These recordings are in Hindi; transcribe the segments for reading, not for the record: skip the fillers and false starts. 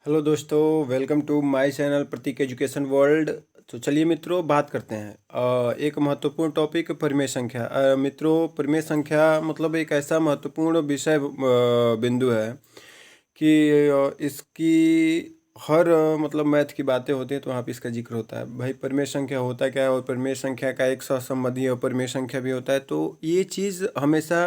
हेलो दोस्तों, welcome to my channel Prateek education world. तो चलिए मित्रों, बात करते हैं एक महत्वपूर्ण टॉपिक परिमेय संख्या। मित्रों, परिमेय संख्या मतलब एक ऐसा महत्वपूर्ण विषय बिंदु है कि इसकी हर मतलब मैथ की बातें होती हैं तो वहाँ पे इसका जिक्र होता है। भाई परिमेय संख्या होता क्या है, और परिमेय संख्या का एक सहसंबंधी और परिमेय संख्या भी होता है। तो ये चीज़ हमेशा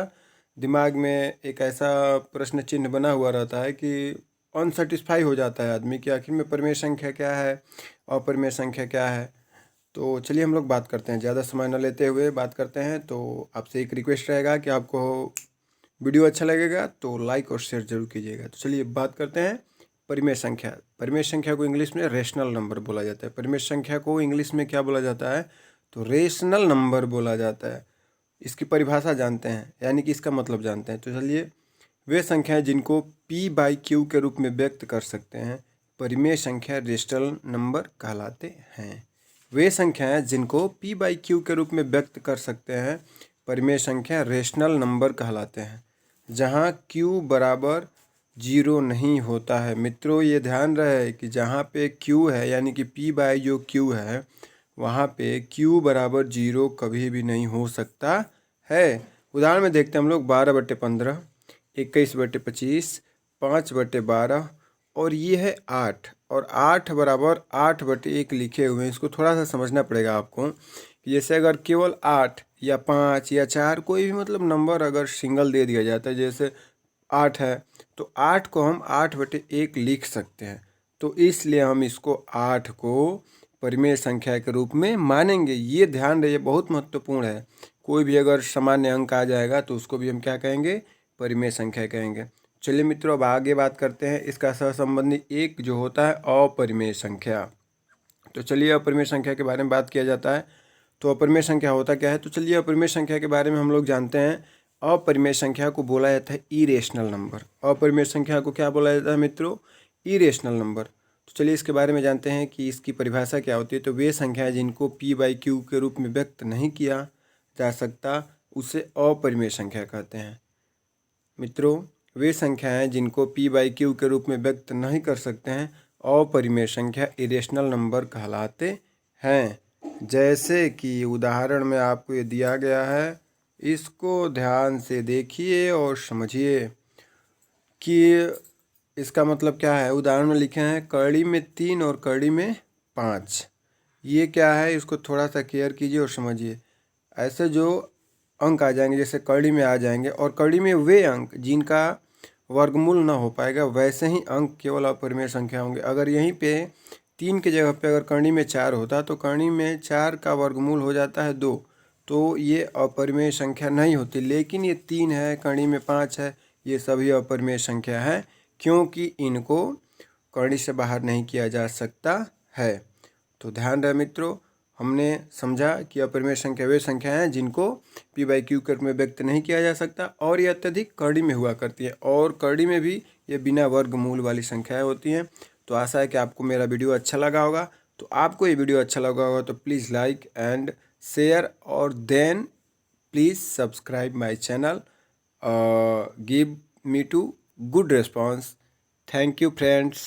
दिमाग में एक ऐसा प्रश्न चिन्ह बना हुआ रहता है कि अनसेटिस्फाई हो जाता है आदमी कि आखिर में परिमेय संख्या क्या है और परिमेय संख्या क्या है। तो चलिए हम लोग बात करते हैं, ज़्यादा समय न लेते हुए बात करते हैं। तो आपसे एक रिक्वेस्ट रहेगा कि आपको वीडियो अच्छा लगेगा तो लाइक और शेयर जरूर कीजिएगा। तो चलिए बात करते हैं परिमेय संख्या। परिमेय संख्या को इंग्लिश में रेशनल नंबर बोला जाता है। परिमेय संख्या को इंग्लिश में क्या बोला जाता है, तो रेशनल नंबर बोला जाता है। इसकी परिभाषा जानते हैं, यानी कि इसका मतलब जानते हैं। तो चलिए, वे संख्याएं जिनको p बाई क्यू के रूप में व्यक्त कर सकते हैं परिमेय संख्या रेशनल नंबर कहलाते हैं। वे संख्याएं जिनको p बाई क्यू के रूप में व्यक्त कर सकते हैं परिमेय संख्या रेशनल नंबर कहलाते हैं, जहां q बराबर जीरो नहीं होता है। मित्रों, ये ध्यान रहे कि जहाँ पे q है यानी कि p बाई जो q है वहाँ पे q बराबर जीरो कभी भी नहीं हो सकता है। उदाहरण में देखते हैं हम लोग 12/15, 21/25, 5/12 और ये है 8, और 8 बराबर 8/1 लिखे हुए हैं। इसको थोड़ा सा समझना पड़ेगा आपको कि जैसे अगर केवल 8 या 5 या 4 कोई भी मतलब नंबर अगर सिंगल दे दिया जाता है, जैसे 8 है तो 8 को हम 8/1 लिख सकते हैं। तो इसलिए हम इसको 8 को परिमेय संख्या के रूप में मानेंगे। ये ध्यान रहे, बहुत महत्वपूर्ण है। कोई भी अगर सामान्य अंक आ जाएगा तो उसको भी हम क्या कहेंगे, परिमेय संख्या कहेंगे। चलिए मित्रों, अब आगे बात करते हैं इसका सहसंबंधी एक जो होता है अपरिमेय संख्या। तो चलिए, अपरिमेय संख्या के बारे में बात किया जाता है। तो अपरिमेय संख्या होता क्या है, तो चलिए अपरिमेय संख्या के बारे में हम लोग जानते हैं। अपरिमेय संख्या को बोला जाता है इरेशनल नंबर। अपरिमेय संख्या को क्या बोला जाता है मित्रों, इरेशनल नंबर। तो चलिए इसके बारे में जानते हैं कि इसकी परिभाषा क्या होती है। तो वे संख्याएं जिनको p बाई क्यू के रूप में व्यक्त नहीं किया जा सकता उसे अपरिमेय संख्या कहते हैं। मित्रों, वे संख्याएं जिनको p बाई क्यू के रूप में व्यक्त नहीं कर सकते हैं अपरिमेय संख्या इरेशनल नंबर कहलाते हैं। जैसे कि उदाहरण में आपको ये दिया गया है, इसको ध्यान से देखिए और समझिए कि इसका मतलब क्या है। उदाहरण में लिखे हैं कड़ी में 3 और कड़ी में 5। ये क्या है, इसको थोड़ा सा केयर कीजिए और समझिए। ऐसे जो अंक आ जाएंगे जैसे कड़ी में आ जाएंगे, और कड़ी में वे अंक जिनका वर्गमूल ना हो पाएगा, वैसे ही अंक केवल अपरिमेय संख्या होंगे। अगर यहीं पे 3 की जगह पे अगर कड़ी में 4 होता तो कड़ी में 4 का वर्गमूल हो जाता है 2, तो ये अपरिमेय संख्या नहीं होती। लेकिन ये 3 है, कड़ी में 5 है, ये सभी अपरिमेय संख्या है, क्योंकि इनको कड़ी से बाहर नहीं किया जा सकता है। तो ध्यान रहे मित्रों, हमने समझा कि अपरिमेय संख्या वे संख्या हैं जिनको p बाई क्यू के रूप में व्यक्त नहीं किया जा सकता, और ये अत्यधिक कड़ी में हुआ करती है, और कड़ी में भी ये बिना वर्गमूल वाली संख्याएं होती हैं। तो आशा है कि आपको मेरा वीडियो अच्छा लगा होगा। तो आपको ये वीडियो अच्छा लगा होगा तो प्लीज़ लाइक एंड शेयर, और then please subscribe my channel, give me to good response. Thank you friends.